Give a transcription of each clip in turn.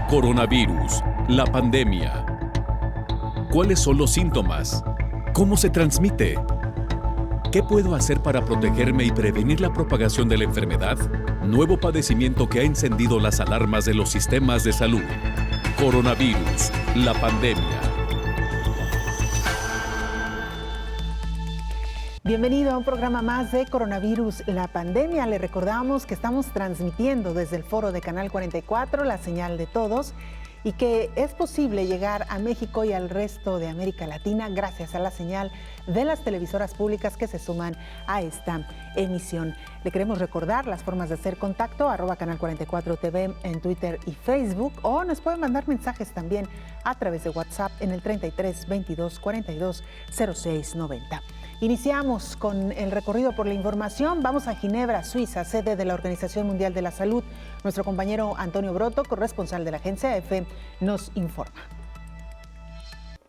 Coronavirus, la pandemia. ¿Cuáles son los síntomas? ¿Cómo se transmite? ¿Qué puedo hacer para protegerme y prevenir la propagación de la enfermedad? Nuevo padecimiento que ha encendido las alarmas de los sistemas de salud. Coronavirus, la pandemia. Bienvenido a un programa más de Coronavirus, la pandemia. Le recordamos que estamos transmitiendo desde el foro de Canal 44, la señal de todos, y que es posible llegar a México y al resto de América Latina gracias a la señal de las televisoras públicas que se suman a esta emisión. Le queremos recordar las formas de hacer contacto, @Canal 44 TV en Twitter y Facebook, o nos pueden mandar mensajes también a través de WhatsApp en el 33 22 42 06 90. Iniciamos con el recorrido por la información. Vamos a Ginebra, Suiza, sede de la Organización Mundial de la Salud. Nuestro compañero Antonio Broto, corresponsal de la agencia EFE, nos informa.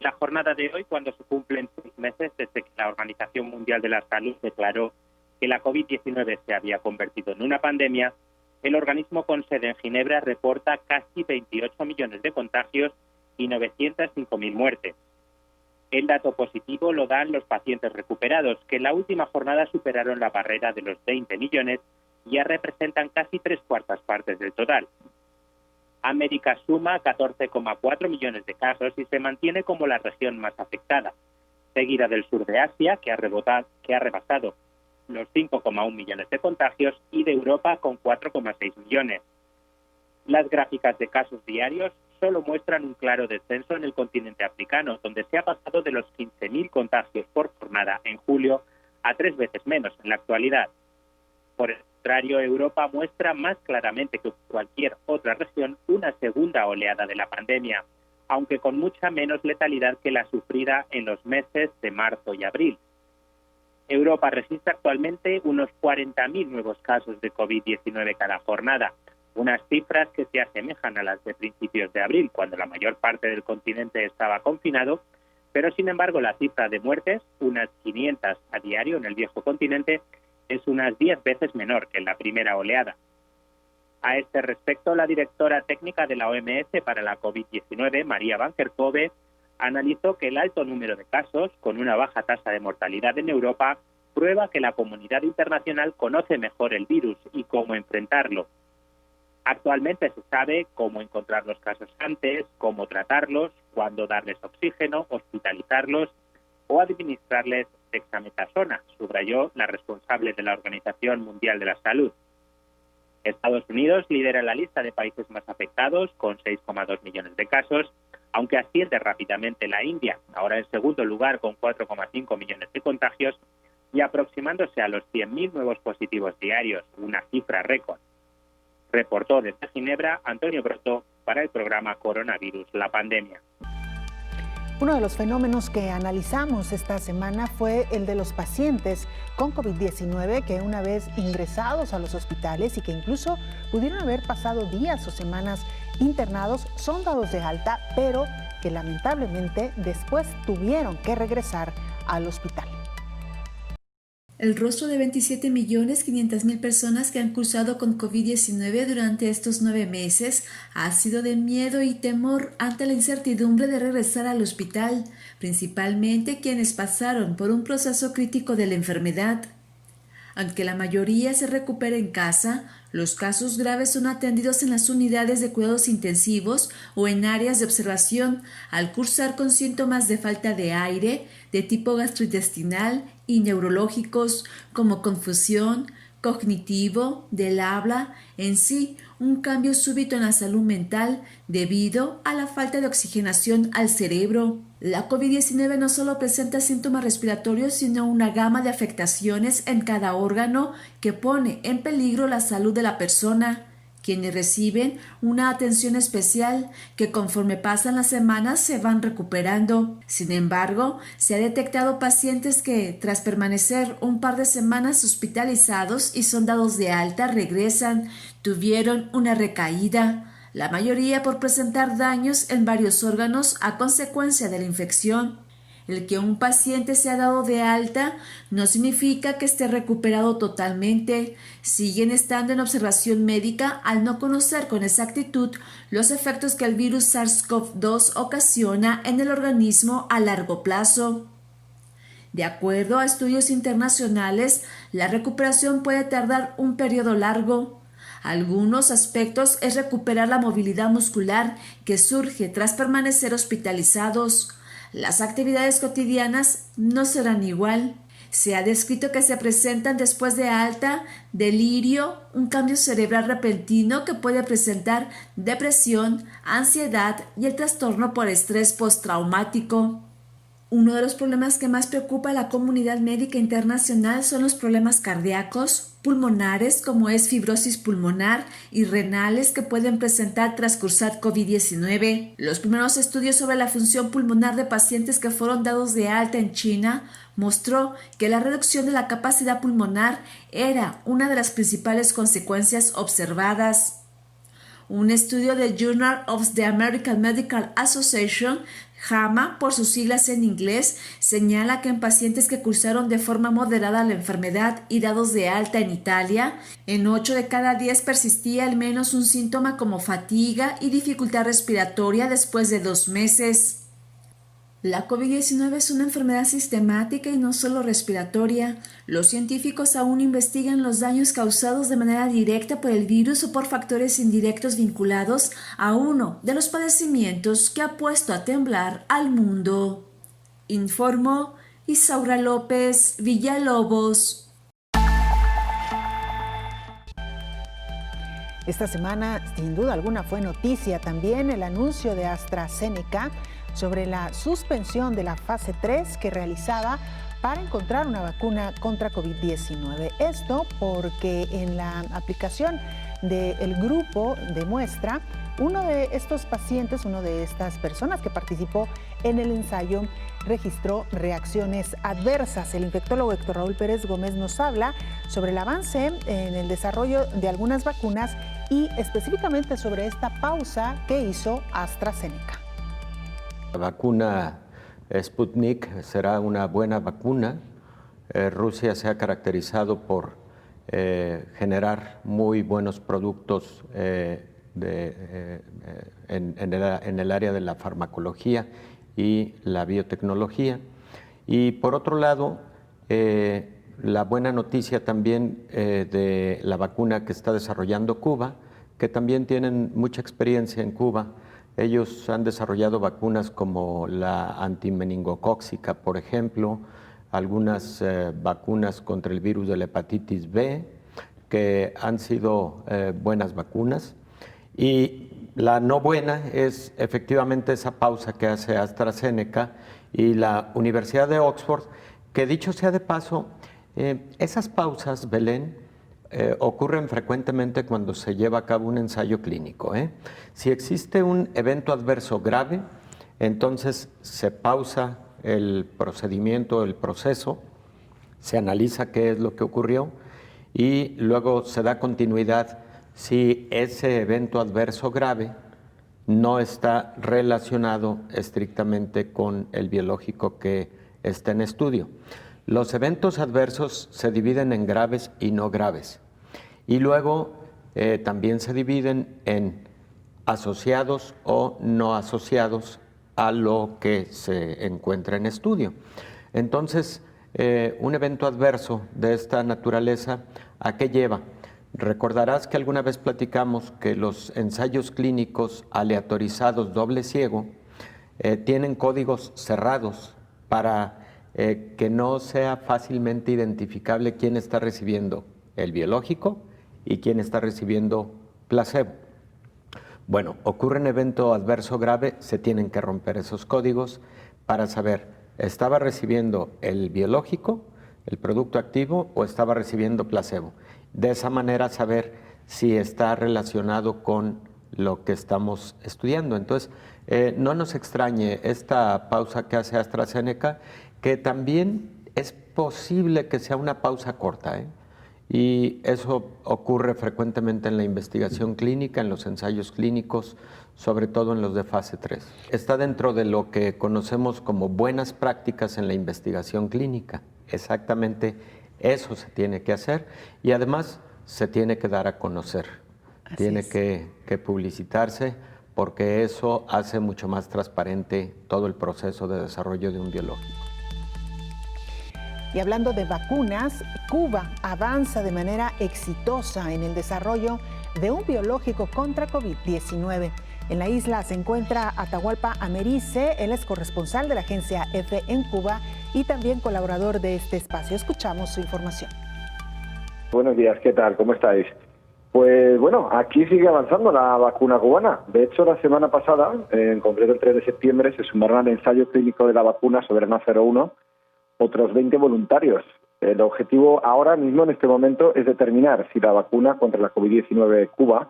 La jornada de hoy, cuando se cumplen 6 meses desde que la Organización Mundial de la Salud declaró que la COVID-19 se había convertido en una pandemia, el organismo con sede en Ginebra reporta casi 28 millones de contagios y 905.000 muertes. El dato positivo lo dan los pacientes recuperados, que en la última jornada superaron la barrera de los 20 millones y ya representan casi 3/4 partes del total. América suma 14,4 millones de casos y se mantiene como la región más afectada, seguida del sur de Asia, que ha rebasado los 5,1 millones de contagios, y de Europa con 4,6 millones. Las gráficas de casos diarios solo muestran un claro descenso en el continente africano, donde se ha pasado de los 15.000 contagios por jornada en julio a 3 veces menos en la actualidad. Por el contrario, Europa muestra más claramente que cualquier otra región una segunda oleada de la pandemia, aunque con mucha menos letalidad que la sufrida en los meses de marzo y abril. Europa registra actualmente unos 40.000 nuevos casos de COVID-19 cada jornada, unas cifras que se asemejan a las de principios de abril, cuando la mayor parte del continente estaba confinado, pero sin embargo la cifra de muertes, unas 500 a diario en el viejo continente, es unas 10 veces menor que en la primera oleada. A este respecto, la directora técnica de la OMS para la COVID-19, María Van Kerkhove, analizó que el alto número de casos, con una baja tasa de mortalidad en Europa, prueba que la comunidad internacional conoce mejor el virus y cómo enfrentarlo. Actualmente se sabe cómo encontrar los casos antes, cómo tratarlos, cuándo darles oxígeno, hospitalizarlos o administrarles dexametasona, subrayó la responsable de la Organización Mundial de la Salud. Estados Unidos lidera la lista de países más afectados, con 6,2 millones de casos, aunque asciende rápidamente la India, ahora en segundo lugar con 4,5 millones de contagios y aproximándose a los 100.000 nuevos positivos diarios, una cifra récord. Reportó desde Ginebra Antonio Broto para el programa Coronavirus, la pandemia. Uno de los fenómenos que analizamos esta semana fue el de los pacientes con COVID-19 que una vez ingresados a los hospitales y que incluso pudieron haber pasado días o semanas internados, son dados de alta, pero que lamentablemente después tuvieron que regresar al hospital. El rostro de 27.500.000 personas que han cursado con COVID-19 durante estos 9 meses ha sido de miedo y temor ante la incertidumbre de regresar al hospital, principalmente quienes pasaron por un proceso crítico de la enfermedad. Aunque la mayoría se recupera en casa, los casos graves son atendidos en las unidades de cuidados intensivos o en áreas de observación al cursar con síntomas de falta de aire, de tipo gastrointestinal y neurológicos como confusión, cognitivo, del habla, en sí, un cambio súbito en la salud mental debido a la falta de oxigenación al cerebro. La COVID-19 no solo presenta síntomas respiratorios, sino una gama de afectaciones en cada órgano que pone en peligro la salud de la persona, quienes reciben una atención especial que conforme pasan las semanas se van recuperando. Sin embargo, se ha detectado pacientes que, tras permanecer un par de semanas hospitalizados y son dados de alta, regresan, tuvieron una recaída, la mayoría por presentar daños en varios órganos a consecuencia de la infección. El que un paciente sea dado de alta no significa que esté recuperado totalmente. Siguen estando en observación médica al no conocer con exactitud los efectos que el virus SARS-CoV-2 ocasiona en el organismo a largo plazo. De acuerdo a estudios internacionales, la recuperación puede tardar un periodo largo. Algunos aspectos es recuperar la movilidad muscular que surge tras permanecer hospitalizados. Las actividades cotidianas no serán igual. Se ha descrito que se presentan después de alta, delirio, un cambio cerebral repentino que puede presentar depresión, ansiedad y el trastorno por estrés postraumático. Uno de los problemas que más preocupa a la comunidad médica internacional son los problemas cardíacos, pulmonares como es fibrosis pulmonar y renales que pueden presentar tras cursar COVID-19. Los primeros estudios sobre la función pulmonar de pacientes que fueron dados de alta en China mostró que la reducción de la capacidad pulmonar era una de las principales consecuencias observadas. Un estudio del Journal of the American Medical Association, JAMA por sus siglas en inglés, señala que en pacientes que cursaron de forma moderada la enfermedad y dados de alta en Italia, en 8 de cada 10 persistía al menos un síntoma como fatiga y dificultad respiratoria después de 2 meses. La COVID-19 es una enfermedad sistemática y no solo respiratoria. Los científicos aún investigan los daños causados de manera directa por el virus o por factores indirectos vinculados a uno de los padecimientos que ha puesto a temblar al mundo. Informó Isaura López Villalobos. Esta semana, sin duda alguna, fue noticia también el anuncio de AstraZeneca sobre la suspensión de la fase 3 que realizaba para encontrar una vacuna contra COVID-19. Esto porque en la aplicación del grupo de muestra, uno de estos pacientes, una de estas personas que participó en el ensayo, registró reacciones adversas. El infectólogo Héctor Raúl Pérez Gómez nos habla sobre el avance en el desarrollo de algunas vacunas y específicamente sobre esta pausa que hizo AstraZeneca. La vacuna Sputnik será una buena vacuna. Rusia se ha caracterizado por generar muy buenos productos en el área de la farmacología y la biotecnología. Y por otro lado, la buena noticia también de la vacuna que está desarrollando Cuba, que también tienen mucha experiencia en Cuba. Ellos han desarrollado vacunas como la antimeningocóxica, por ejemplo, algunas vacunas contra el virus de la hepatitis B, que han sido buenas vacunas. Y la no buena es efectivamente esa pausa que hace AstraZeneca y la Universidad de Oxford, que dicho sea de paso, esas pausas, Belén, ocurren frecuentemente cuando se lleva a cabo un ensayo clínico. Si existe un evento adverso grave, entonces se pausa el procedimiento, el proceso, se analiza qué es lo que ocurrió y luego se da continuidad si ese evento adverso grave no está relacionado estrictamente con el biológico que está en estudio. Los eventos adversos se dividen en graves y no graves. Y luego también se dividen en asociados o no asociados a lo que se encuentra en estudio. Entonces, un evento adverso de esta naturaleza, ¿a qué lleva? Recordarás que alguna vez platicamos que los ensayos clínicos aleatorizados doble ciego tienen códigos cerrados para que no sea fácilmente identificable quién está recibiendo el biológico y quién está recibiendo placebo. Bueno, ocurre un evento adverso grave, se tienen que romper esos códigos para saber, ¿estaba recibiendo el biológico, el producto activo, o estaba recibiendo placebo? De esa manera saber si está relacionado con lo que estamos estudiando. Entonces, no nos extrañe esta pausa que hace AstraZeneca, que también es posible que sea una pausa corta, Y eso ocurre frecuentemente en la investigación clínica, en los ensayos clínicos, sobre todo en los de fase 3. Está dentro de lo que conocemos como buenas prácticas en la investigación clínica. Exactamente eso se tiene que hacer y además se tiene que dar a conocer. Tiene que publicitarse porque eso hace mucho más transparente todo el proceso de desarrollo de un biológico. Y hablando de vacunas, Cuba avanza de manera exitosa en el desarrollo de un biológico contra COVID-19. En la isla se encuentra Atahualpa Americe, él es corresponsal de la agencia EFE en Cuba y también colaborador de este espacio. Escuchamos su información. Buenos días, ¿qué tal? ¿Cómo estáis? Pues bueno, aquí sigue avanzando la vacuna cubana. De hecho, la semana pasada, en concreto el 3 de septiembre, se sumaron al ensayo clínico de la vacuna Soberana 01 otros 20 voluntarios. El objetivo ahora mismo, en este momento, es determinar si la vacuna contra la COVID-19 de Cuba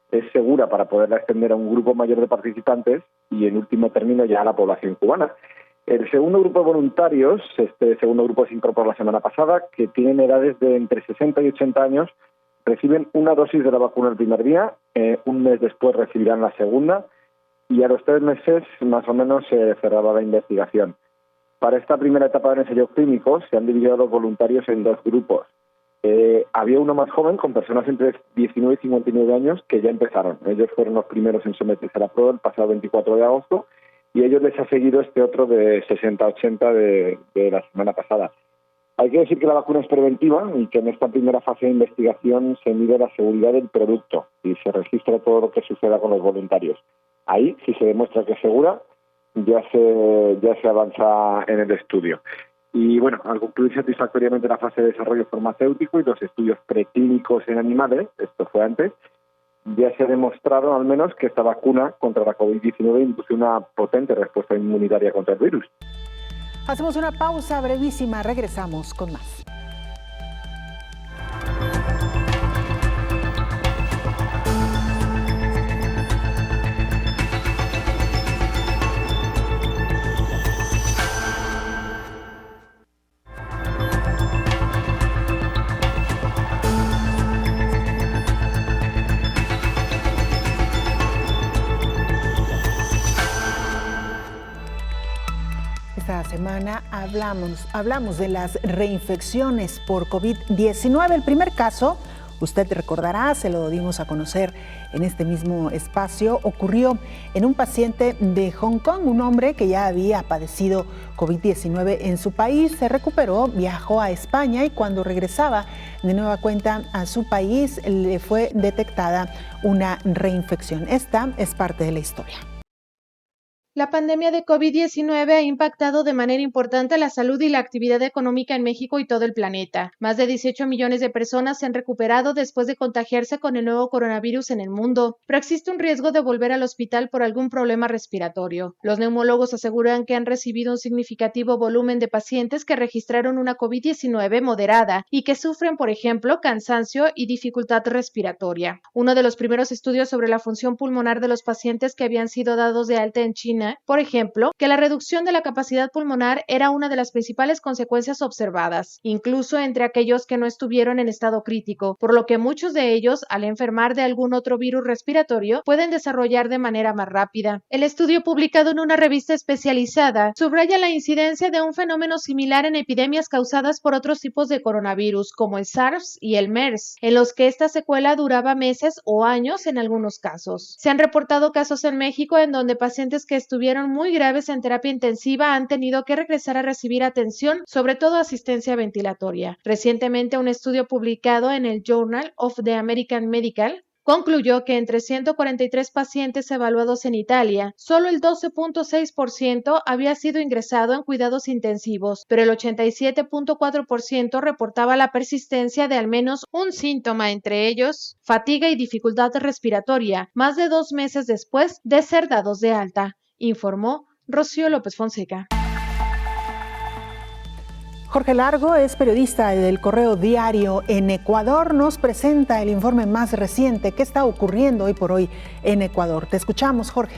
es segura para poderla extender a un grupo mayor de participantes y, en último término, ya a la población cubana. El segundo grupo de voluntarios, este segundo grupo se incorporó la semana pasada, que tienen edades de entre 60 y 80 años, reciben una dosis de la vacuna el primer día, un mes después recibirán la segunda y a los 3 meses más o menos se cerraba la investigación. Para esta primera etapa del ensayo clínico se han dividido a los voluntarios en 2 grupos. Había uno más joven, con personas entre 19 y 59 años, que ya empezaron. Ellos fueron los primeros en someterse a la prueba el pasado 24 de agosto y ellos les ha seguido este otro de 60-80 de la semana pasada. Hay que decir que la vacuna es preventiva y que en esta primera fase de investigación se mide la seguridad del producto y se registra todo lo que suceda con los voluntarios. Ahí, si se demuestra que es segura, ya se avanza en el estudio. Y bueno, al concluir satisfactoriamente la fase de desarrollo farmacéutico y los estudios preclínicos en animales, esto fue antes, ya se ha demostrado al menos que esta vacuna contra la COVID-19 induce una potente respuesta inmunitaria contra el virus. Hacemos una pausa brevísima, regresamos con más. Esta semana hablamos de las reinfecciones por COVID-19. El primer caso, usted recordará, se lo dimos a conocer en este mismo espacio, ocurrió en un paciente de Hong Kong, un hombre que ya había padecido COVID-19 en su país, se recuperó, viajó a España y cuando regresaba de nueva cuenta a su país le fue detectada una reinfección. Esta es parte de la historia. La pandemia de COVID-19 ha impactado de manera importante la salud y la actividad económica en México y todo el planeta. Más de 18 millones de personas se han recuperado después de contagiarse con el nuevo coronavirus en el mundo, pero existe un riesgo de volver al hospital por algún problema respiratorio. Los neumólogos aseguran que han recibido un significativo volumen de pacientes que registraron una COVID-19 moderada y que sufren, por ejemplo, cansancio y dificultad respiratoria. Uno de los primeros estudios sobre la función pulmonar de los pacientes que habían sido dados de alta en China, por ejemplo, que la reducción de la capacidad pulmonar era una de las principales consecuencias observadas, incluso entre aquellos que no estuvieron en estado crítico, por lo que muchos de ellos, al enfermar de algún otro virus respiratorio, pueden desarrollar de manera más rápida. El estudio publicado en una revista especializada subraya la incidencia de un fenómeno similar en epidemias causadas por otros tipos de coronavirus, como el SARS y el MERS, en los que esta secuela duraba meses o años en algunos casos. Se han reportado casos en México en donde pacientes que estuvieron muy graves en terapia intensiva han tenido que regresar a recibir atención, sobre todo asistencia ventilatoria. Recientemente, un estudio publicado en el Journal of the American Medical concluyó que entre 143 pacientes evaluados en Italia, solo el 12.6% había sido ingresado en cuidados intensivos, pero el 87.4% reportaba la persistencia de al menos un síntoma, entre ellos fatiga y dificultad respiratoria, más de 2 meses después de ser dados de alta, informó Rocío López Fonseca. Jorge Largo es periodista del Correo Diario en Ecuador. Nos presenta el informe más reciente. ¿Qué está ocurriendo hoy por hoy en Ecuador? Te escuchamos, Jorge.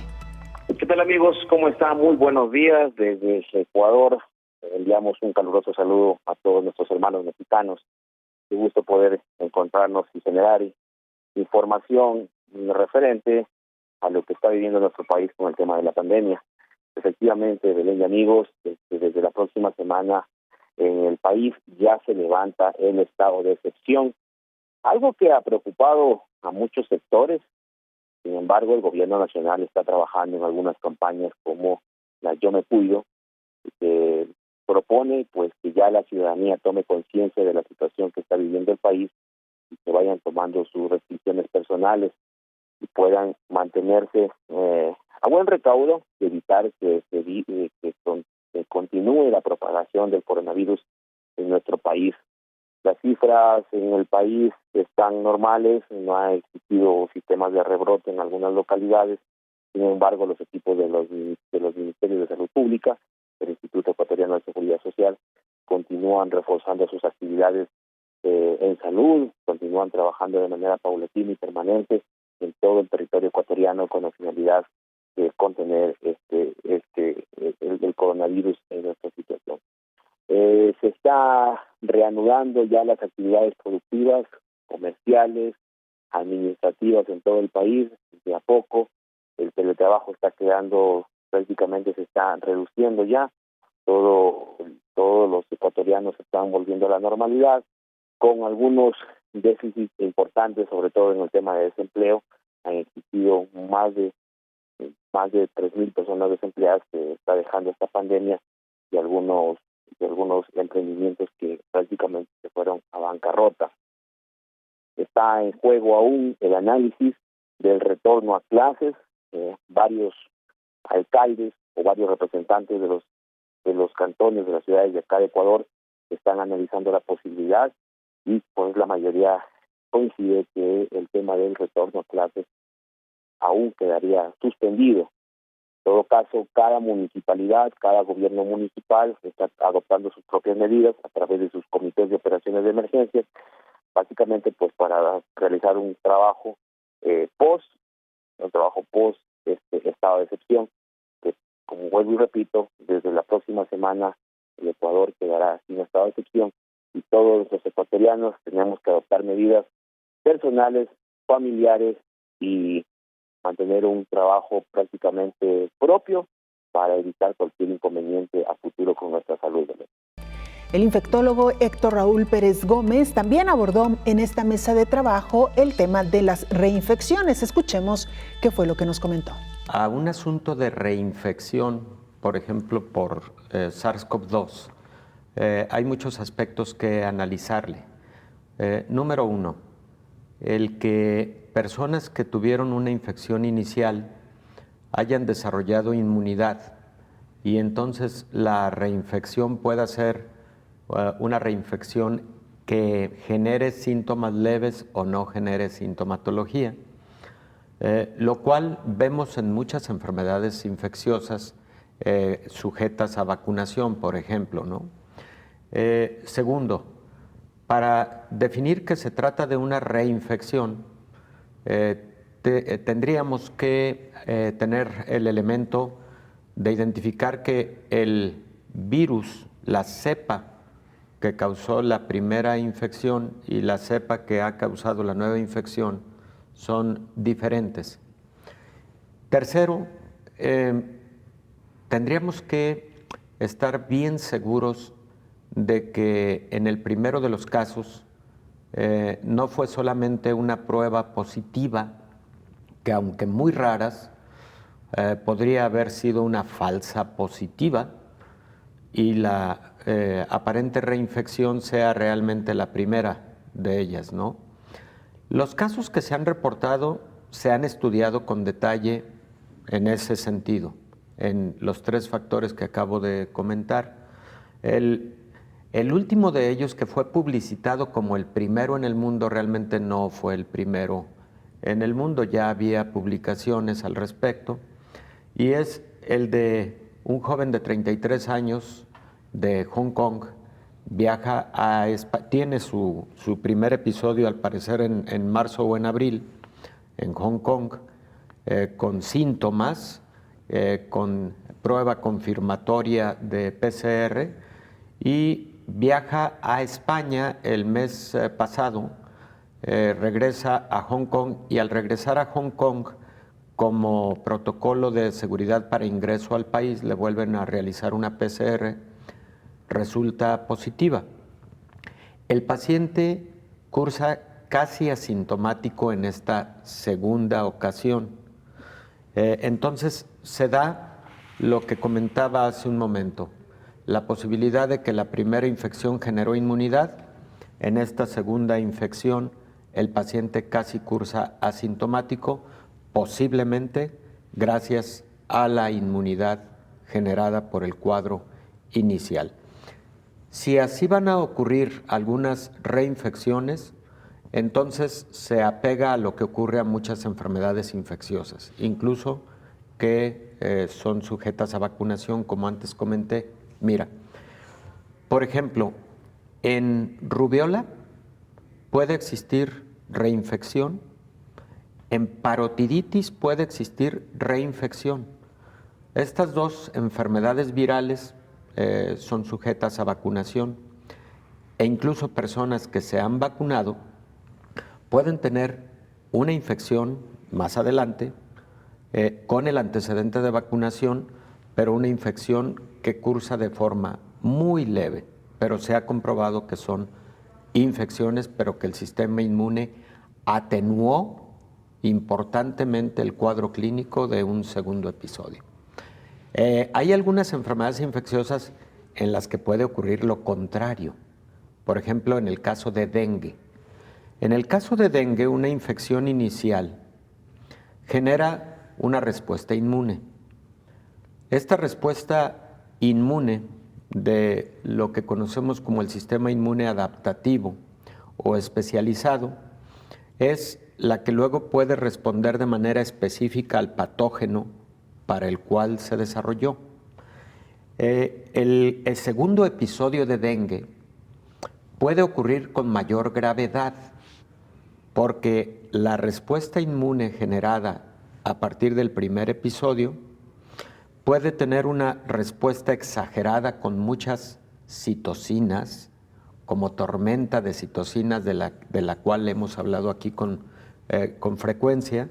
¿Qué tal, amigos? ¿Cómo están? Muy buenos días desde Ecuador. Enviamos un caluroso saludo a todos nuestros hermanos mexicanos. qué gusto poder encontrarnos y generar información referente a lo que está viviendo nuestro país con el tema de la pandemia. Efectivamente, Belén y amigos, desde la próxima semana en el país ya se levanta el estado de excepción, algo que ha preocupado a muchos sectores. Sin embargo, el gobierno nacional está trabajando en algunas campañas como la Yo Me Cuido, que propone pues que ya la ciudadanía tome conciencia de la situación que está viviendo el país y que vayan tomando sus restricciones personales y puedan mantenerse a buen recaudo de evitar que continúe la propagación del coronavirus en nuestro país. Las cifras en el país están normales, no ha existido sistemas de rebrote en algunas localidades. Sin embargo, los equipos de los Ministerios de Salud Pública, del Instituto Ecuatoriano de Seguridad Social, continúan reforzando sus actividades en salud, continúan trabajando de manera paulatina y permanente en todo el territorio ecuatoriano con la finalidad de contener el coronavirus en nuestra situación. Se está reanudando ya las actividades productivas, comerciales, administrativas en todo el país, de a poco. El teletrabajo está quedando, prácticamente se está reduciendo ya. Todos los ecuatorianos están volviendo a la normalidad, con algunos déficits importantes, sobre todo en el tema de desempleo. Han existido más de 3.000 personas desempleadas que está dejando esta pandemia y algunos emprendimientos que prácticamente se fueron a bancarrota. Está en juego aún el análisis del retorno a clases. Varios alcaldes o varios representantes de los cantones de las ciudades de acá de Ecuador están analizando la posibilidad y pues la mayoría coincide que el tema del retorno a clases aún quedaría suspendido. En todo caso, cada municipalidad, cada gobierno municipal está adoptando sus propias medidas a través de sus comités de operaciones de emergencia, básicamente pues para realizar un trabajo post estado de excepción, que como vuelvo y repito, desde la próxima semana el Ecuador quedará sin estado de excepción y todos los ecuatorianos tenemos que adoptar medidas personales, familiares y mantener un trabajo prácticamente propio para evitar cualquier inconveniente a futuro con nuestra salud. El infectólogo Héctor Raúl Pérez Gómez también abordó en esta mesa de trabajo el tema de las reinfecciones. Escuchemos qué fue lo que nos comentó. A un asunto de reinfección, por ejemplo, por SARS-CoV-2, hay muchos aspectos que analizarle. Número uno, el que personas que tuvieron una infección inicial hayan desarrollado inmunidad y entonces la reinfección pueda ser una reinfección que genere síntomas leves o no genere sintomatología, lo cual vemos en muchas enfermedades infecciosas sujetas a vacunación, por ejemplo, ¿no? Segundo, para definir que se trata de una reinfección, tendríamos que tener el elemento de identificar que el virus, la cepa que causó la primera infección y la cepa que ha causado la nueva infección son diferentes. Tercero, tendríamos que estar bien seguros de que en el primero de los casos no fue solamente una prueba positiva, que aunque muy raras, podría haber sido una falsa positiva y la aparente reinfección sea realmente la primera de ellas, ¿no? Los casos que se han reportado se han estudiado con detalle en ese sentido, en los tres factores que acabo de comentar. El último de ellos, que fue publicitado como el primero en el mundo, realmente no fue el primero en el mundo, ya había publicaciones al respecto, y es el de un joven de 33 años de Hong Kong, viaja a tiene su primer episodio al parecer en marzo o en abril en Hong Kong, con síntomas, con prueba confirmatoria de PCR y viaja a España el mes pasado, regresa a Hong Kong y al regresar a Hong Kong, como protocolo de seguridad para ingreso al país, le vuelven a realizar una PCR, resulta positiva. El paciente cursa casi asintomático en esta segunda ocasión. Entonces se da lo que comentaba hace un momento, la posibilidad de que la primera infección generó inmunidad, en esta segunda infección el paciente casi cursa asintomático, posiblemente gracias a la inmunidad generada por el cuadro inicial. Si así van a ocurrir algunas reinfecciones, entonces se apega a lo que ocurre a muchas enfermedades infecciosas, incluso que son sujetas a vacunación, como antes comenté. Mira, por ejemplo, en rubiola puede existir reinfección, en parotiditis puede existir reinfección. Estas dos enfermedades virales son sujetas a vacunación e incluso personas que se han vacunado pueden tener una infección más adelante con el antecedente de vacunación, pero una infección que cursa de forma muy leve, pero se ha comprobado que son infecciones, pero que el sistema inmune atenuó importantemente el cuadro clínico de un segundo episodio. Hay algunas enfermedades infecciosas en las que puede ocurrir lo contrario. Por ejemplo, en el caso de dengue. En el caso de dengue, una infección inicial genera una respuesta inmune. Esta respuesta inmune de lo que conocemos como el sistema inmune adaptativo o especializado es la que luego puede responder de manera específica al patógeno para el cual se desarrolló. El segundo episodio de dengue puede ocurrir con mayor gravedad porque la respuesta inmune generada a partir del primer episodio puede tener una respuesta exagerada con muchas citocinas, como tormenta de citocinas de la cual hemos hablado aquí con frecuencia,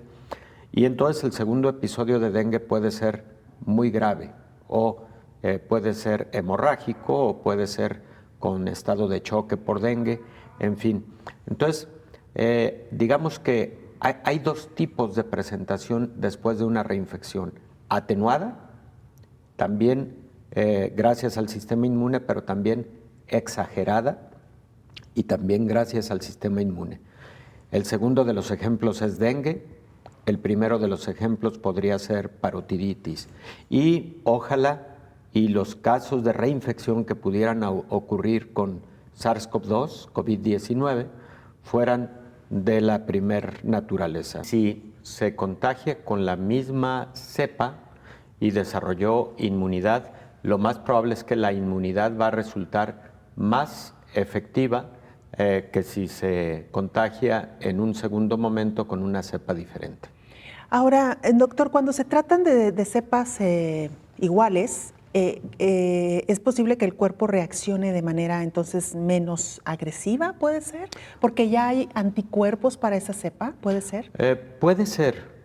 y entonces el segundo episodio de dengue puede ser muy grave o puede ser hemorrágico o puede ser con estado de choque por dengue, en fin. Entonces, digamos que hay dos tipos de presentación después de una reinfección: atenuada, también gracias al sistema inmune, pero también exagerada y también gracias al sistema inmune. El segundo de los ejemplos es dengue, el primero de los ejemplos podría ser parotiditis. Y ojalá y los casos de reinfección que pudieran ocurrir con SARS-CoV-2, COVID-19, fueran de la primer naturaleza. Si se contagia con la misma cepa y desarrolló inmunidad, lo más probable es que la inmunidad va a resultar más efectiva que si se contagia en un segundo momento con una cepa diferente. Ahora, doctor, cuando se tratan de cepas iguales, ¿es posible que el cuerpo reaccione de manera entonces menos agresiva, puede ser? Porque ya hay anticuerpos para esa cepa, ¿puede ser? Puede ser.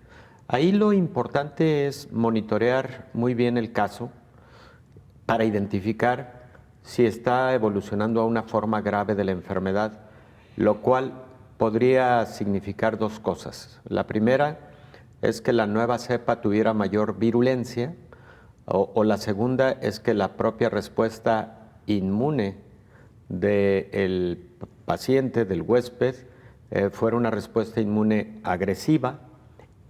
Ahí lo importante es monitorear muy bien el caso para identificar si está evolucionando a una forma grave de la enfermedad, lo cual podría significar dos cosas. La primera es que la nueva cepa tuviera mayor virulencia, o la segunda es que la propia respuesta inmune del paciente, del huésped, fuera una respuesta inmune agresiva,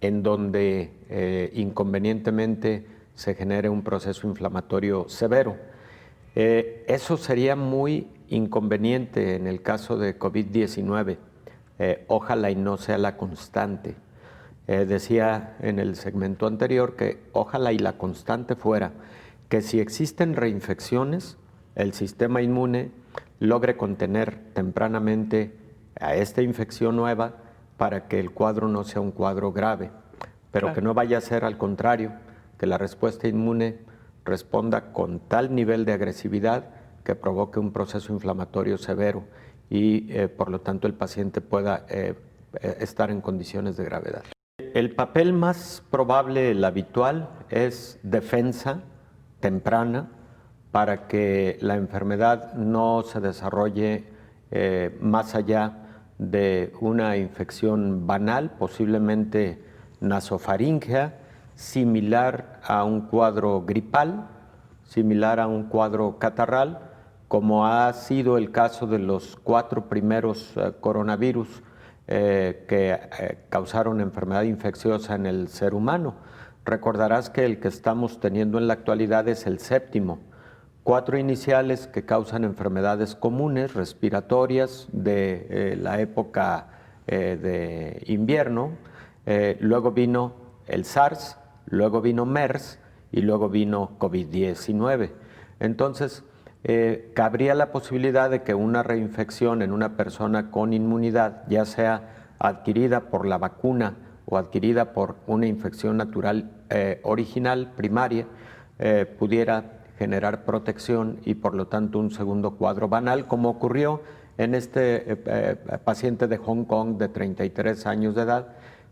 en donde inconvenientemente se genere un proceso inflamatorio severo. Eso sería muy inconveniente en el caso de COVID-19. Ojalá y no sea la constante. Decía en el segmento anterior que ojalá y la constante fuera que si existen reinfecciones, el sistema inmune logre contener tempranamente a esta infección nueva para que el cuadro no sea un cuadro grave, pero claro, que no vaya a ser al contrario, que la respuesta inmune responda con tal nivel de agresividad que provoque un proceso inflamatorio severo y por lo tanto el paciente pueda estar en condiciones de gravedad. El papel más probable, el habitual, es defensa temprana para que la enfermedad no se desarrolle más allá de una infección banal, posiblemente nasofaríngea, similar a un cuadro gripal, similar a un cuadro catarral, como ha sido el caso de los 4 primeros coronavirus que causaron enfermedad infecciosa en el ser humano. Recordarás que el que estamos teniendo en la actualidad es el 7º. 4 iniciales que causan enfermedades comunes, respiratorias, de la época de invierno. Luego vino el SARS, luego vino MERS y luego vino COVID-19. Entonces, cabría la posibilidad de que una reinfección en una persona con inmunidad, ya sea adquirida por la vacuna o adquirida por una infección natural original, primaria, pudiera generar protección y por lo tanto un segundo cuadro banal, como ocurrió en este paciente de Hong Kong de 33 años de edad,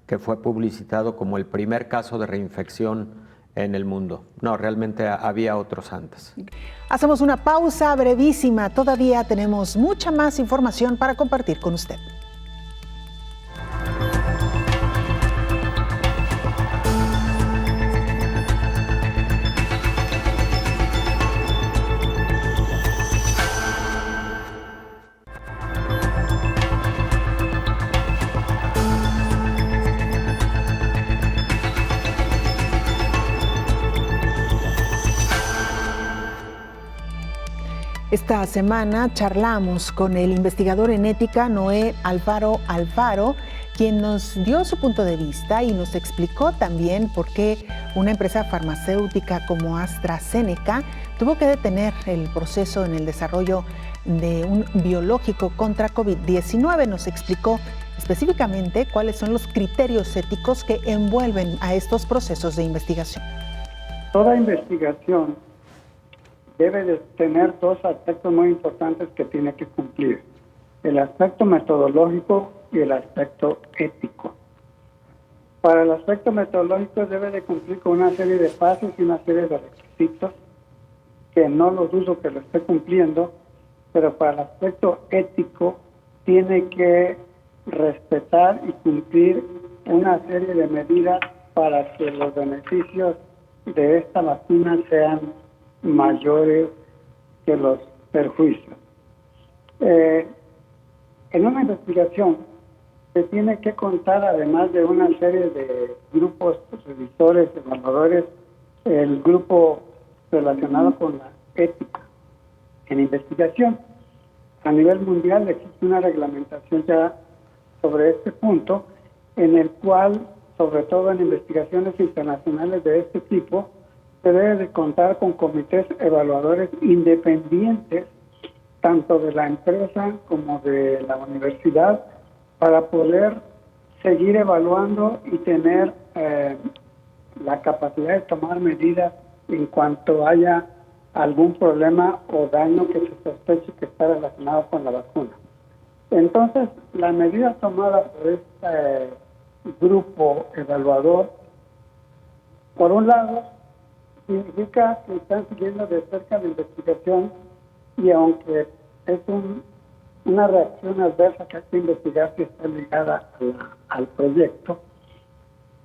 que fue publicitado como el primer caso de reinfección en el mundo. No, realmente había otros antes. Hacemos una pausa brevísima. Todavía tenemos mucha más información para compartir con usted. Esta semana charlamos con el investigador en ética Noé Alfaro, quien nos dio su punto de vista y nos explicó también por qué una empresa farmacéutica como AstraZeneca tuvo que detener el proceso en el desarrollo de un biológico contra COVID-19. Nos explicó específicamente cuáles son los criterios éticos que envuelven a estos procesos de investigación. Toda investigación debe de tener 2 aspectos muy importantes que tiene que cumplir: el aspecto metodológico y el aspecto ético. Para el aspecto metodológico debe de cumplir con una serie de pasos y una serie de requisitos que no los dudo que lo esté cumpliendo, pero para el aspecto ético tiene que respetar y cumplir una serie de medidas para que los beneficios de esta vacuna sean mayores que los perjuicios. En una investigación se tiene que contar, además de una serie de grupos revisores, evaluadores, el grupo relacionado con la ética en investigación. A nivel mundial existe una reglamentación ya sobre este punto, en el cual, sobre todo en investigaciones internacionales de este tipo, se debe de contar con comités evaluadores independientes, tanto de la empresa como de la universidad, para poder seguir evaluando y tener la capacidad de tomar medidas en cuanto haya algún problema o daño que se sospeche que está relacionado con la vacuna. Entonces, la medida tomada por este grupo evaluador, por un lado, significa que están siguiendo de cerca la investigación, y aunque es una reacción adversa que hay que investigar si está ligada al proyecto,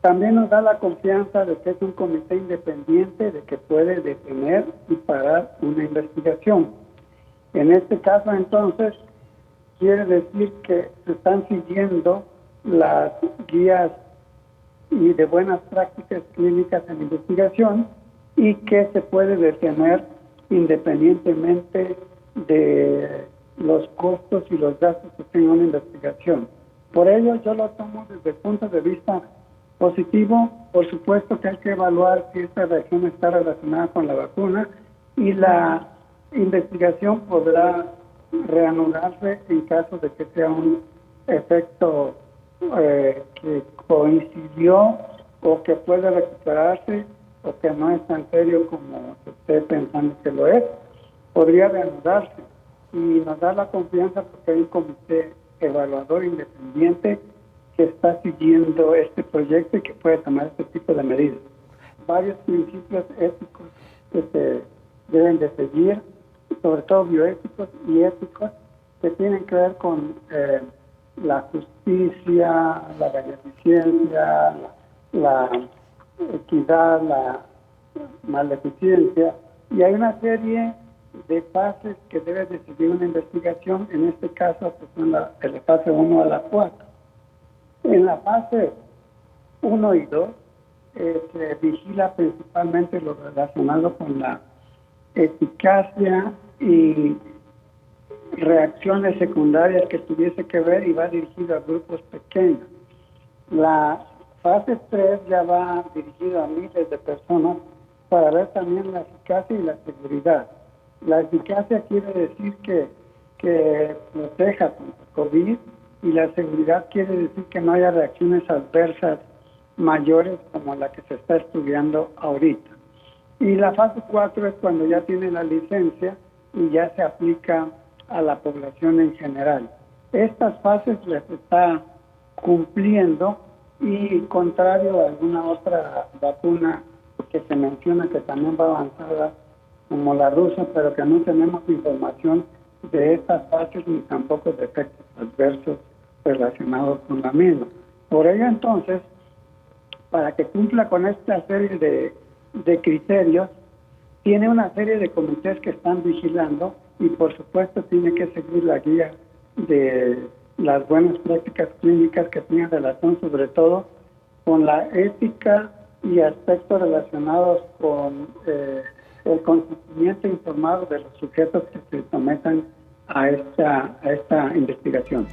también nos da la confianza de que es un comité independiente, de que puede detener y parar una investigación. En este caso, entonces, quiere decir que se están siguiendo las guías y de buenas prácticas clínicas en investigación, y que se puede detener independientemente de los costos y los gastos que tenga una investigación. Por ello, yo lo tomo desde el punto de vista positivo. Por supuesto que hay que evaluar si esta reacción está relacionada con la vacuna, y la investigación podrá reanudarse en caso de que sea un efecto que coincidió o que puede recuperarse, o que no es tan serio como se esté pensando que lo es. podría reanudarse, y nos da la confianza porque hay un comité evaluador independiente que está siguiendo este proyecto y que puede tomar este tipo de medidas. Varios principios éticos que se deben de seguir, sobre todo bioéticos y éticos, que tienen que ver con la justicia, la beneficencia, la equidad, la maleficencia, y hay una serie de fases que debe de seguir una investigación. En este caso, pues son de la fase 1 a la 4. En la fase 1 y 2 se vigila principalmente lo relacionado con la eficacia y reacciones secundarias que tuviese que ver, y va dirigido a grupos pequeños. La fase 3 ya va dirigido a miles de personas para ver también la eficacia y la seguridad. La eficacia quiere decir que proteja contra COVID, y la seguridad quiere decir que no haya reacciones adversas mayores como la que se está estudiando ahorita. Y la fase 4 es cuando ya tiene la licencia y ya se aplica a la población en general. Estas fases las está cumpliendo, y contrario a alguna otra vacuna que se menciona que también va avanzada, como la rusa, pero que no tenemos información de estas fases ni tampoco de efectos adversos relacionados con la misma. Por ello, entonces, para que cumpla con esta serie de criterios, tiene una serie de comités que están vigilando, y por supuesto tiene que seguir la guía de las buenas prácticas clínicas que tienen relación sobre todo con la ética y aspectos relacionados con el consentimiento informado de los sujetos que se sometan a esta investigación.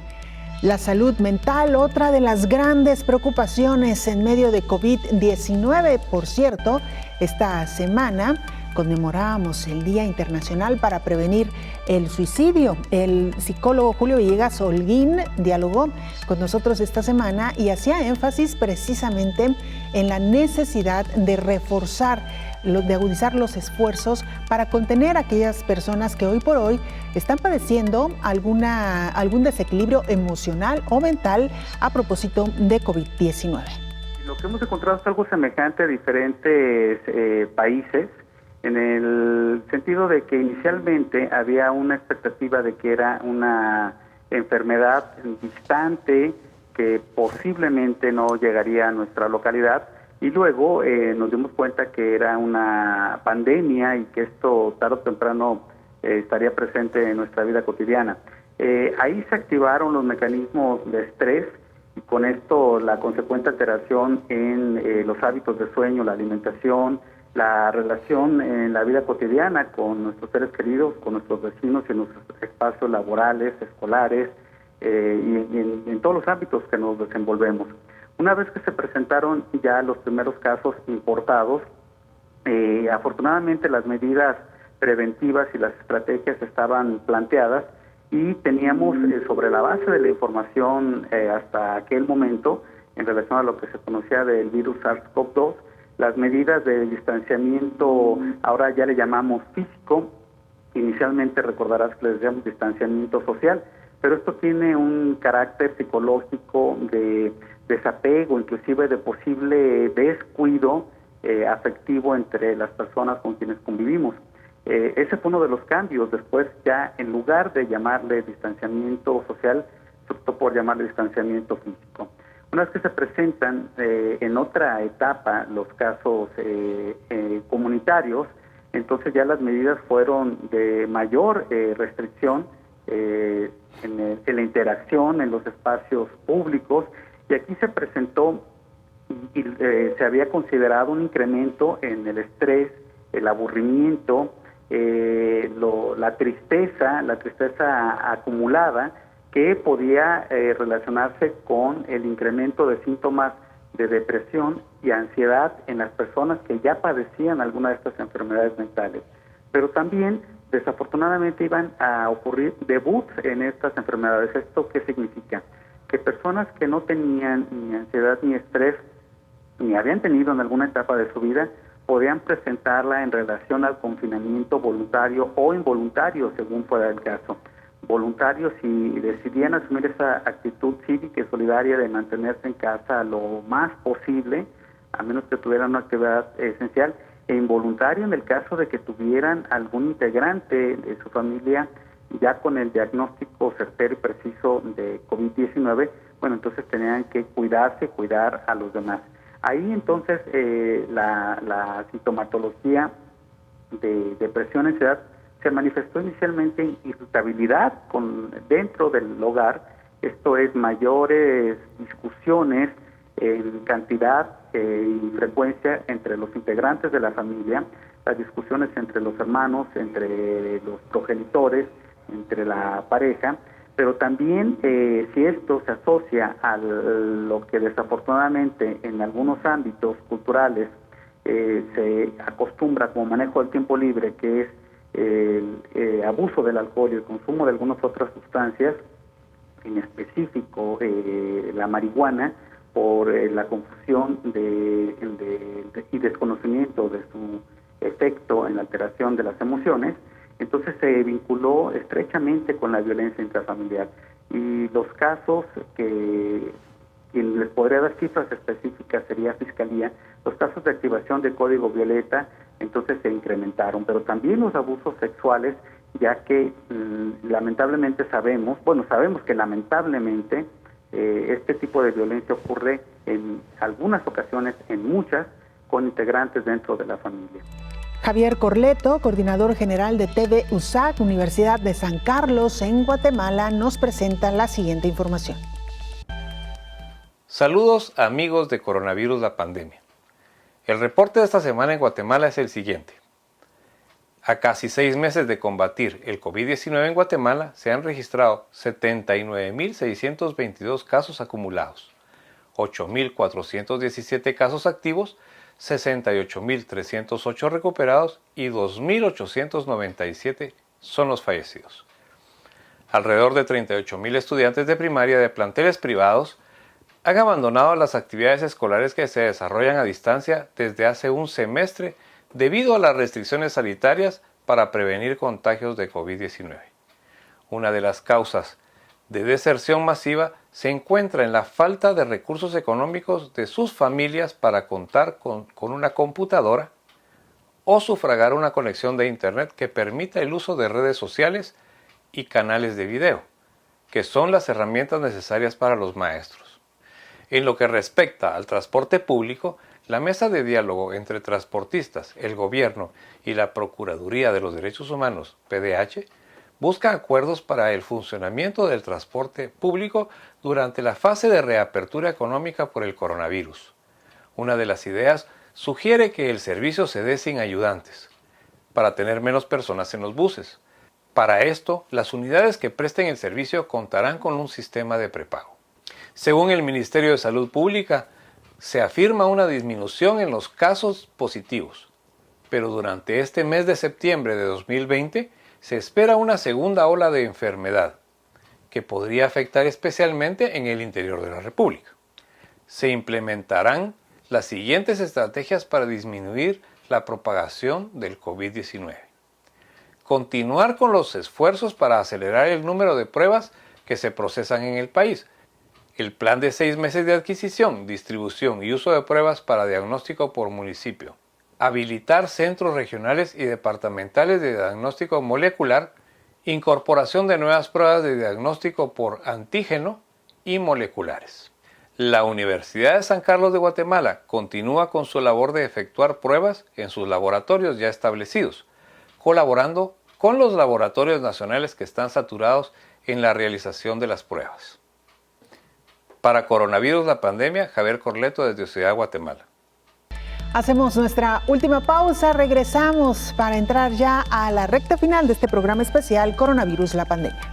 La salud mental, otra de las grandes preocupaciones en medio de COVID-19. Por cierto, esta semana conmemorábamos el Día Internacional para Prevenir el Suicidio. El psicólogo Julio Villegas Holguín dialogó con nosotros esta semana y hacía énfasis precisamente en la necesidad de reforzar, de agudizar los esfuerzos para contener a aquellas personas que hoy por hoy están padeciendo algún desequilibrio emocional o mental a propósito de COVID-19. Lo que hemos encontrado es algo semejante a diferentes países, en el sentido de que inicialmente había una expectativa de que era una enfermedad distante que posiblemente no llegaría a nuestra localidad, y luego nos dimos cuenta que era una pandemia y que esto tarde o temprano estaría presente en nuestra vida cotidiana. Ahí se activaron los mecanismos de estrés, y con esto la consecuente alteración en los hábitos de sueño, la alimentación, la relación en la vida cotidiana con nuestros seres queridos, con nuestros vecinos, en nuestros espacios laborales, escolares, y en todos los ámbitos que nos desenvolvemos. Una vez que se presentaron ya los primeros casos importados, afortunadamente las medidas preventivas y las estrategias estaban planteadas, y teníamos sobre la base de la información hasta aquel momento, en relación a lo que se conocía del virus SARS-CoV-2, las medidas de distanciamiento, ahora ya le llamamos físico. Inicialmente recordarás que les decíamos distanciamiento social, pero esto tiene un carácter psicológico de desapego, inclusive de posible descuido afectivo entre las personas con quienes convivimos. Ese fue uno de los cambios. Después, ya en lugar de llamarle distanciamiento social, se optó por llamarle distanciamiento físico. Una vez que se presentan en otra etapa los casos comunitarios, entonces ya las medidas fueron de mayor restricción en la interacción en los espacios públicos, y aquí se presentó y se había considerado un incremento en el estrés, el aburrimiento, la tristeza acumulada, que podía relacionarse con el incremento de síntomas de depresión y ansiedad en las personas que ya padecían alguna de estas enfermedades mentales. Pero también, desafortunadamente, iban a ocurrir debuts en estas enfermedades. ¿Esto qué significa? Que personas que no tenían ni ansiedad ni estrés, ni habían tenido en alguna etapa de su vida, podían presentarla en relación al confinamiento voluntario o involuntario, según fuera el caso. Voluntarios si decidían asumir esa actitud cívica y solidaria de mantenerse en casa lo más posible, a menos que tuvieran una actividad esencial, e involuntario en el caso de que tuvieran algún integrante de su familia ya con el diagnóstico certero y preciso de COVID-19, bueno, entonces tenían que cuidarse y cuidar a los demás. Ahí entonces la sintomatología de depresión, ansiedad, se manifestó inicialmente en irritabilidad dentro del hogar, esto es mayores discusiones en cantidad y frecuencia entre los integrantes de la familia, las discusiones entre los hermanos, entre los progenitores, entre la pareja, pero también si esto se asocia a lo que desafortunadamente en algunos ámbitos culturales se acostumbra como manejo del tiempo libre, que es el abuso del alcohol y el consumo de algunas otras sustancias, en específico la marihuana, por la confusión y desconocimiento de su efecto en la alteración de las emociones, entonces se vinculó estrechamente con la violencia intrafamiliar. Y los casos que quien les podría dar cifras específicas sería Fiscalía, los casos de activación de código violeta entonces se incrementaron, pero también los abusos sexuales, ya que lamentablemente sabemos que lamentablemente este tipo de violencia ocurre en algunas ocasiones, en muchas, con integrantes dentro de la familia. Javier Corleto, coordinador general de TV USAC, Universidad de San Carlos, en Guatemala, nos presenta la siguiente información. Saludos amigos de Coronavirus la Pandemia. El reporte de esta semana en Guatemala es el siguiente. A casi 6 meses de combatir el COVID-19 en Guatemala, se han registrado 79.622 casos acumulados, 8.417 casos activos, 68.308 recuperados y 2.897 son los fallecidos. Alrededor de 38.000 estudiantes de primaria de planteles privados han abandonado las actividades escolares que se desarrollan a distancia desde hace un semestre debido a las restricciones sanitarias para prevenir contagios de COVID-19. Una de las causas de deserción masiva se encuentra en la falta de recursos económicos de sus familias para contar con una computadora o sufragar una conexión de Internet que permita el uso de redes sociales y canales de video, que son las herramientas necesarias para los maestros. En lo que respecta al transporte público, la mesa de diálogo entre transportistas, el gobierno y la Procuraduría de los Derechos Humanos, PDH, busca acuerdos para el funcionamiento del transporte público durante la fase de reapertura económica por el coronavirus. Una de las ideas sugiere que el servicio se dé sin ayudantes, para tener menos personas en los buses. Para esto, las unidades que presten el servicio contarán con un sistema de prepago. Según el Ministerio de Salud Pública, se afirma una disminución en los casos positivos, pero durante este mes de septiembre de 2020 se espera una segunda ola de enfermedad, que podría afectar especialmente en el interior de la República. Se implementarán las siguientes estrategias para disminuir la propagación del COVID-19. Continuar con los esfuerzos para acelerar el número de pruebas que se procesan en el país. El plan de 6 meses de adquisición, distribución y uso de pruebas para diagnóstico por municipio. Habilitar centros regionales y departamentales de diagnóstico molecular, incorporación de nuevas pruebas de diagnóstico por antígeno y moleculares. La Universidad de San Carlos de Guatemala continúa con su labor de efectuar pruebas en sus laboratorios ya establecidos, colaborando con los laboratorios nacionales que están saturados en la realización de las pruebas. Para Coronavirus la Pandemia, Javier Corleto desde Ciudad Guatemala. Hacemos nuestra última pausa, regresamos para entrar ya a la recta final de este programa especial Coronavirus la Pandemia.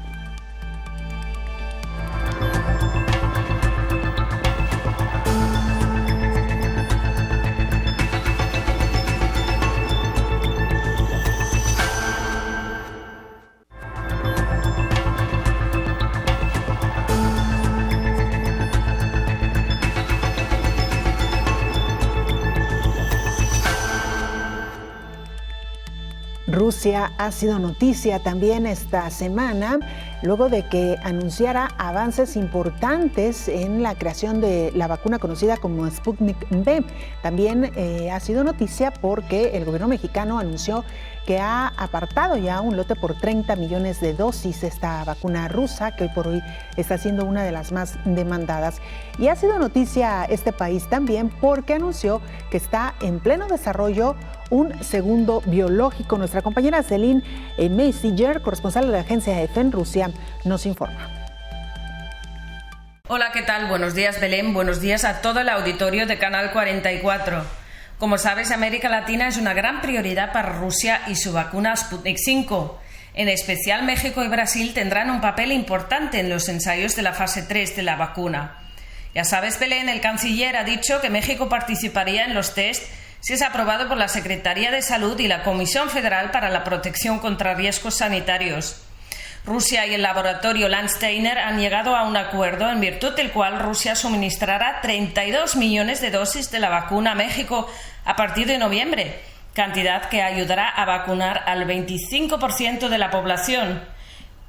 Rusia ha sido noticia también esta semana, luego de que anunciara avances importantes en la creación de la vacuna conocida como Sputnik V. También ha sido noticia porque el gobierno mexicano anunció que ha apartado ya un lote por 30 millones de dosis de esta vacuna rusa, que hoy por hoy está siendo una de las más demandadas. Y ha sido noticia este país también porque anunció que está en pleno desarrollo un segundo biológico. Nuestra compañera Celine Meisiger, corresponsal de la agencia EFE en Rusia, nos informa. Hola, ¿qué tal? Buenos días, Belén. Buenos días a todo el auditorio de Canal 44. Como sabes, América Latina es una gran prioridad para Rusia y su vacuna Sputnik V. En especial, México y Brasil tendrán un papel importante en los ensayos de la fase 3 de la vacuna. Ya sabes, Belén, el canciller ha dicho que México participaría en los test si es aprobado por la Secretaría de Salud y la Comisión Federal para la Protección contra Riesgos Sanitarios. Rusia y el laboratorio Landsteiner han llegado a un acuerdo en virtud del cual Rusia suministrará 32 millones de dosis de la vacuna a México a partir de noviembre, cantidad que ayudará a vacunar al 25% de la población.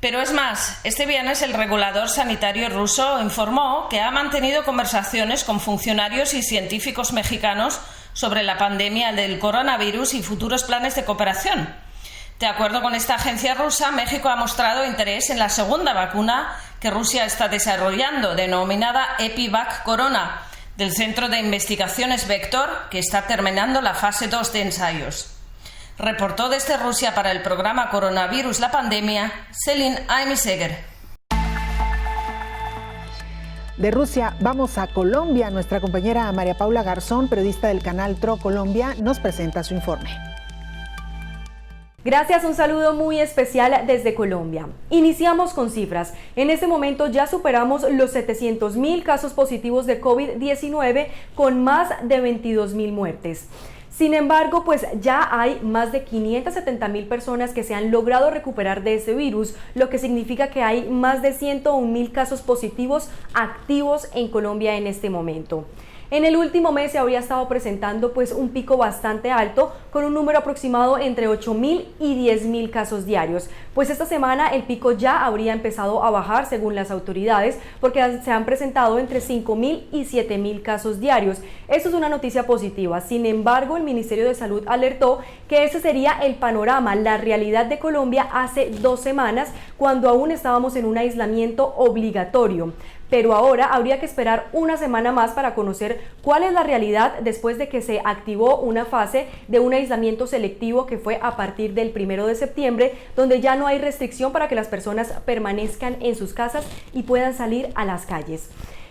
Pero es más, este viernes el regulador sanitario ruso informó que ha mantenido conversaciones con funcionarios y científicos mexicanos sobre la pandemia del coronavirus y futuros planes de cooperación. De acuerdo con esta agencia rusa, México ha mostrado interés en la segunda vacuna que Rusia está desarrollando, denominada Epivac Corona, del Centro de Investigaciones Vector, que está terminando la fase 2 de ensayos. Reportó desde Rusia para el programa Coronavirus la Pandemia, Celine Meisiger. De Rusia vamos a Colombia. Nuestra compañera María Paula Garzón, periodista del canal TRO Colombia, nos presenta su informe. Gracias, un saludo muy especial desde Colombia. Iniciamos con cifras. En este momento ya superamos los 700.000 casos positivos de COVID-19 con más de 22.000 muertes. Sin embargo, pues ya hay más de 570.000 personas que se han logrado recuperar de este virus, lo que significa que hay más de 101.000 casos positivos activos en Colombia en este momento. En el último mes se habría estado presentando pues un pico bastante alto, con un número aproximado entre 8.000 y 10.000 casos diarios. Pues esta semana el pico ya habría empezado a bajar según las autoridades, porque se han presentado entre 5.000 y 7.000 casos diarios. Esto es una noticia positiva. Sin embargo, el Ministerio de Salud alertó que ese sería el panorama, la realidad de Colombia hace 2 semanas, cuando aún estábamos en un aislamiento obligatorio. Pero ahora habría que esperar una semana más para conocer cuál es la realidad después de que se activó una fase de un aislamiento selectivo que fue a partir del 1 de septiembre, donde ya no hay restricción para que las personas permanezcan en sus casas y puedan salir a las calles.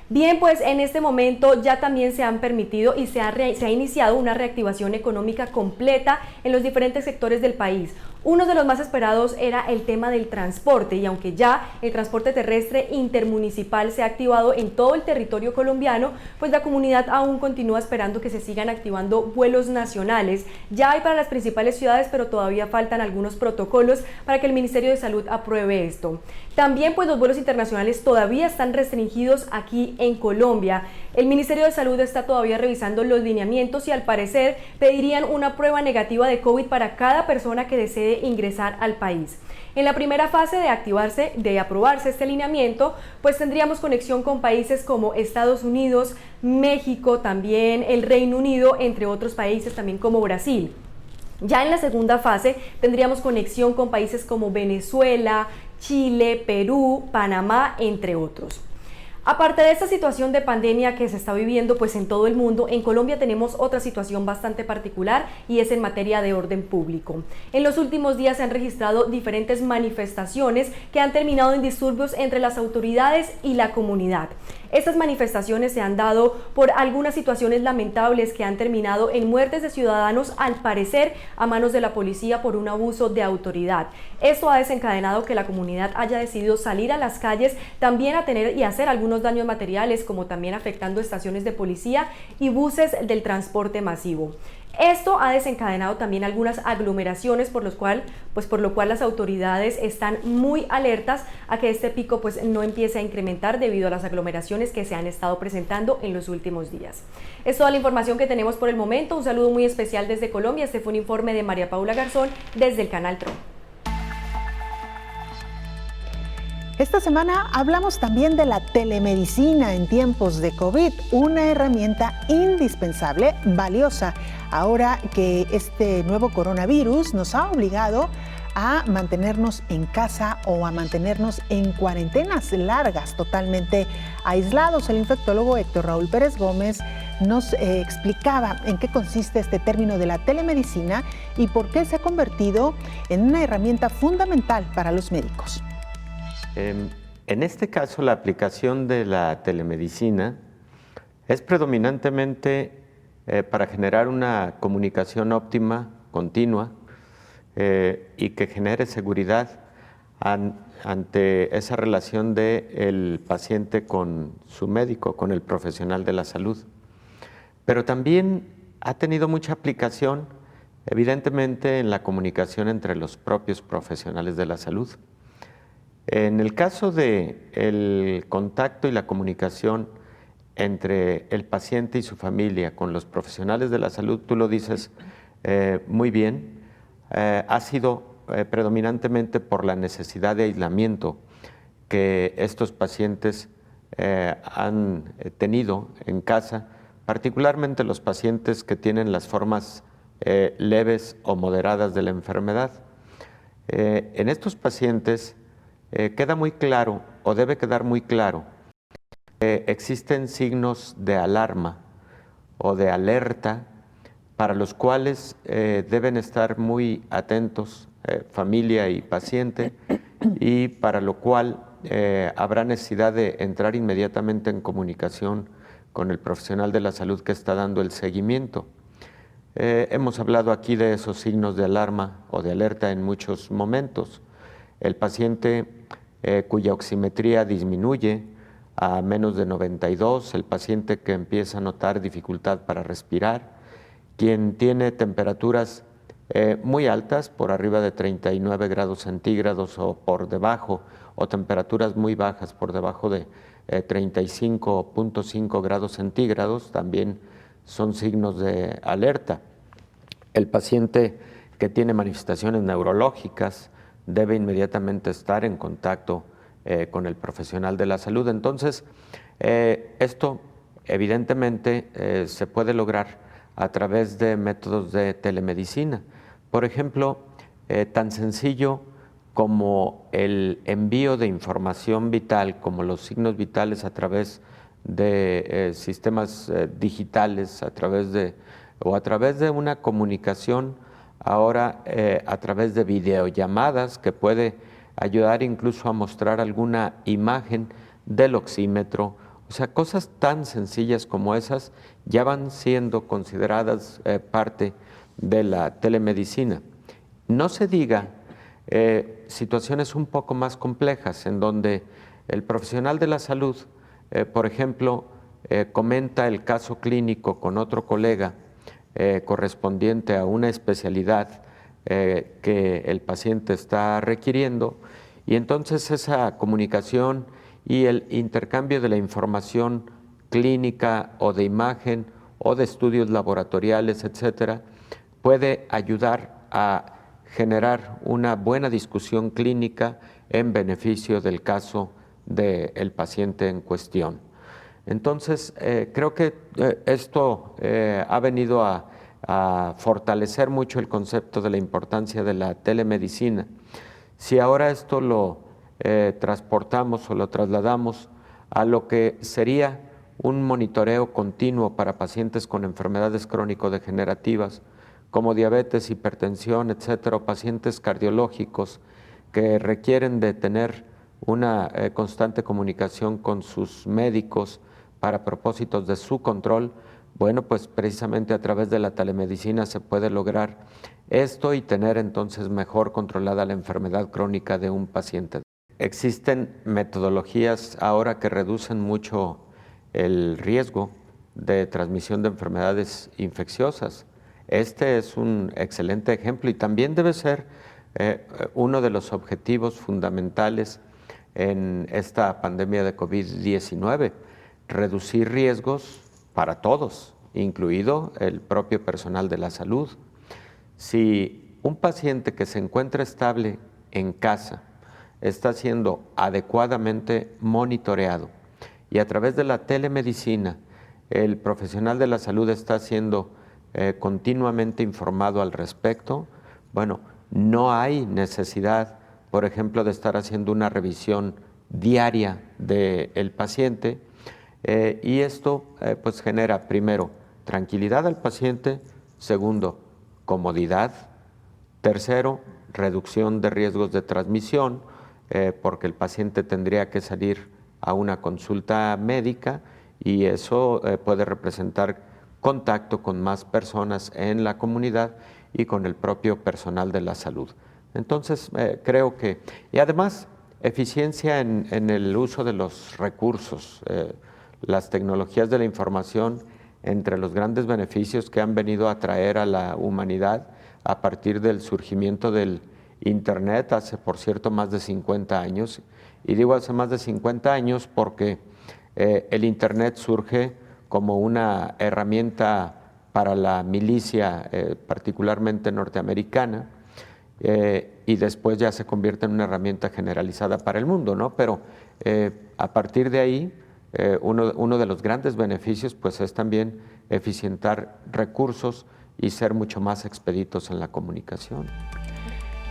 Bien, pues en este momento ya también se han permitido y se ha iniciado una reactivación económica completa en los diferentes sectores del país. Uno de los más esperados era el tema del transporte, y aunque ya el transporte terrestre intermunicipal se ha activado en todo el territorio colombiano, pues la comunidad aún continúa esperando que se sigan activando vuelos nacionales. Ya hay para las principales ciudades, pero todavía faltan algunos protocolos para que el Ministerio de Salud apruebe esto. También pues los vuelos internacionales todavía están restringidos aquí en Colombia. El Ministerio de Salud está todavía revisando los lineamientos y al parecer pedirían una prueba negativa de COVID para cada persona que desee ingresar al país. En la primera fase de aprobarse este lineamiento, pues tendríamos conexión con países como Estados Unidos, México, también el Reino Unido, entre otros países también como Brasil. Ya en la segunda fase tendríamos conexión con países como Venezuela, Chile, Perú, Panamá, entre otros. Aparte de esta situación de pandemia que se está viviendo pues en todo el mundo, en Colombia tenemos otra situación bastante particular y es en materia de orden público. En los últimos días se han registrado diferentes manifestaciones que han terminado en disturbios entre las autoridades y la comunidad. Estas manifestaciones se han dado por algunas situaciones lamentables que han terminado en muertes de ciudadanos, al parecer a manos de la policía por un abuso de autoridad. Esto ha desencadenado que la comunidad haya decidido salir a las calles, también a tener y hacer algunos daños materiales, como también afectando estaciones de policía y buses del transporte masivo. Esto ha desencadenado también algunas aglomeraciones, por lo cual las autoridades están muy alertas a que este pico no empiece a incrementar debido a las aglomeraciones que se han estado presentando en los últimos días. Es toda la información que tenemos por el momento. Un saludo muy especial desde Colombia. Este fue un informe de María Paula Garzón desde el Canal Tro. Esta semana hablamos también de la telemedicina en tiempos de COVID, una herramienta indispensable, valiosa, ahora que este nuevo coronavirus nos ha obligado a mantenernos en casa o a mantenernos en cuarentenas largas, totalmente aislados. El infectólogo Héctor Raúl Pérez Gómez nos explicaba en qué consiste este término de la telemedicina y por qué se ha convertido en una herramienta fundamental para los médicos. En este caso, la aplicación de la telemedicina es predominantemente para generar una comunicación óptima, continua, y que genere seguridad ante esa relación del paciente con su médico, con el profesional de la salud. Pero también ha tenido mucha aplicación, evidentemente, en la comunicación entre los propios profesionales de la salud. En el caso del contacto y la comunicación entre el paciente y su familia con los profesionales de la salud, tú lo dices muy bien, ha sido predominantemente por la necesidad de aislamiento que estos pacientes han tenido en casa, particularmente los pacientes que tienen las formas leves o moderadas de la enfermedad. En estos pacientes queda muy claro, o debe quedar muy claro, que existen signos de alarma o de alerta para los cuales deben estar muy atentos familia y paciente, y para lo cual habrá necesidad de entrar inmediatamente en comunicación con el profesional de la salud que está dando el seguimiento. Hemos hablado aquí de esos signos de alarma o de alerta en muchos momentos. El paciente cuya oximetría disminuye a menos de 92, el paciente que empieza a notar dificultad para respirar, quien tiene temperaturas muy altas, por arriba de 39 grados centígrados o por debajo, o temperaturas muy bajas por debajo de 35.5 grados centígrados, también son signos de alerta. El paciente que tiene manifestaciones neurológicas debe inmediatamente estar en contacto con el profesional de la salud. Entonces, esto evidentemente se puede lograr a través de métodos de telemedicina. Por ejemplo, tan sencillo como el envío de información vital, como los signos vitales a través de sistemas digitales, a través de una comunicación ahora a través de videollamadas que puede ayudar incluso a mostrar alguna imagen del oxímetro. O sea, cosas tan sencillas como esas ya van siendo consideradas parte de la telemedicina. No se diga situaciones un poco más complejas en donde el profesional de la salud, por ejemplo, comenta el caso clínico con otro colega correspondiente a una especialidad que el paciente está requiriendo, y entonces esa comunicación y el intercambio de la información clínica o de imagen o de estudios laboratoriales, etcétera, puede ayudar a generar una buena discusión clínica en beneficio del caso del paciente en cuestión. Entonces, creo que esto ha venido a fortalecer mucho el concepto de la importancia de la telemedicina. Si ahora esto lo transportamos o lo trasladamos a lo que sería un monitoreo continuo para pacientes con enfermedades crónico-degenerativas como diabetes, hipertensión, etcétera, o pacientes cardiológicos que requieren de tener una constante comunicación con sus médicos para propósitos de su control, bueno, pues precisamente a través de la telemedicina se puede lograr esto y tener entonces mejor controlada la enfermedad crónica de un paciente. Existen metodologías ahora que reducen mucho el riesgo de transmisión de enfermedades infecciosas. este es un excelente ejemplo y también debe ser uno de los objetivos fundamentales en esta pandemia de COVID-19, reducir riesgos para todos, incluido el propio personal de la salud. Si un paciente que se encuentra estable en casa está siendo adecuadamente monitoreado y a través de la telemedicina el profesional de la salud está siendo continuamente informado al respecto, bueno, no hay necesidad, por ejemplo, de estar haciendo una revisión diaria del paciente y esto pues genera primero tranquilidad al paciente, segundo comodidad, tercero reducción de riesgos de transmisión porque el paciente tendría que salir a una consulta médica y eso puede representar contacto con más personas en la comunidad y con el propio personal de la salud. Entonces, creo que, y además, eficiencia en el uso de los recursos, las tecnologías de la información, entre los grandes beneficios que han venido a traer a la humanidad a partir del surgimiento del Internet hace, por cierto, más de 50 años. Y digo hace más de 50 años porque el Internet surge como una herramienta para la milicia, particularmente norteamericana, y después ya se convierte en una herramienta generalizada para el mundo, ¿no? Pero a partir de ahí, uno de los grandes beneficios pues, es también eficientar recursos y ser mucho más expeditos en la comunicación.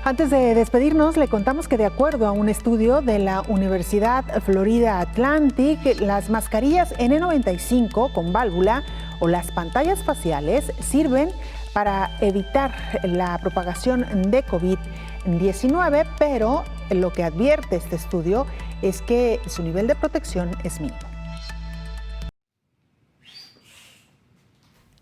Antes de despedirnos, le contamos que de acuerdo a un estudio de la Universidad Florida Atlantic, las mascarillas N95 con válvula o las pantallas faciales sirven para evitar la propagación de COVID-19, pero lo que advierte este estudio es que su nivel de protección es mínimo.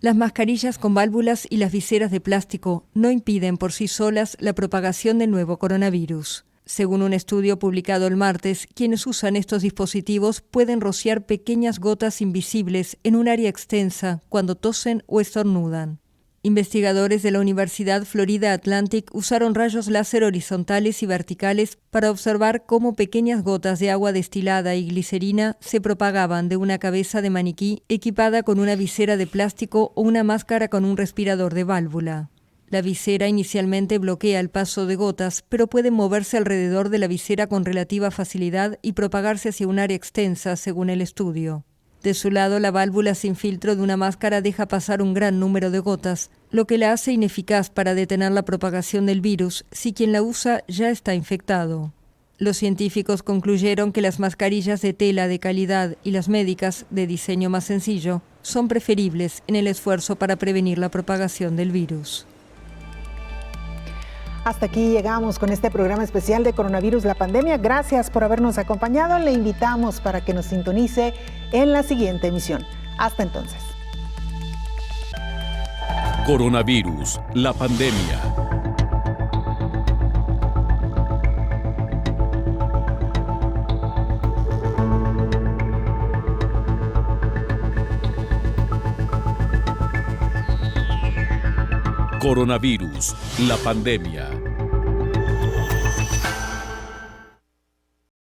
Las mascarillas con válvulas y las viseras de plástico no impiden por sí solas la propagación del nuevo coronavirus. Según un estudio publicado el martes, quienes usan estos dispositivos pueden rociar pequeñas gotas invisibles en un área extensa cuando tosen o estornudan. Investigadores de la Universidad Florida Atlantic usaron rayos láser horizontales y verticales para observar cómo pequeñas gotas de agua destilada y glicerina se propagaban de una cabeza de maniquí equipada con una visera de plástico o una máscara con un respirador de válvula. La visera inicialmente bloquea el paso de gotas, pero puede moverse alrededor de la visera con relativa facilidad y propagarse hacia un área extensa, según el estudio. De su lado, la válvula sin filtro de una máscara deja pasar un gran número de gotas, lo que la hace ineficaz para detener la propagación del virus si quien la usa ya está infectado. Los científicos concluyeron que las mascarillas de tela de calidad y las médicas, de diseño más sencillo, son preferibles en el esfuerzo para prevenir la propagación del virus. Hasta aquí llegamos con este programa especial de Coronavirus, la pandemia. Gracias por habernos acompañado. Le invitamos para que nos sintonice en la siguiente emisión. Hasta entonces. Coronavirus, la pandemia. Coronavirus, la pandemia.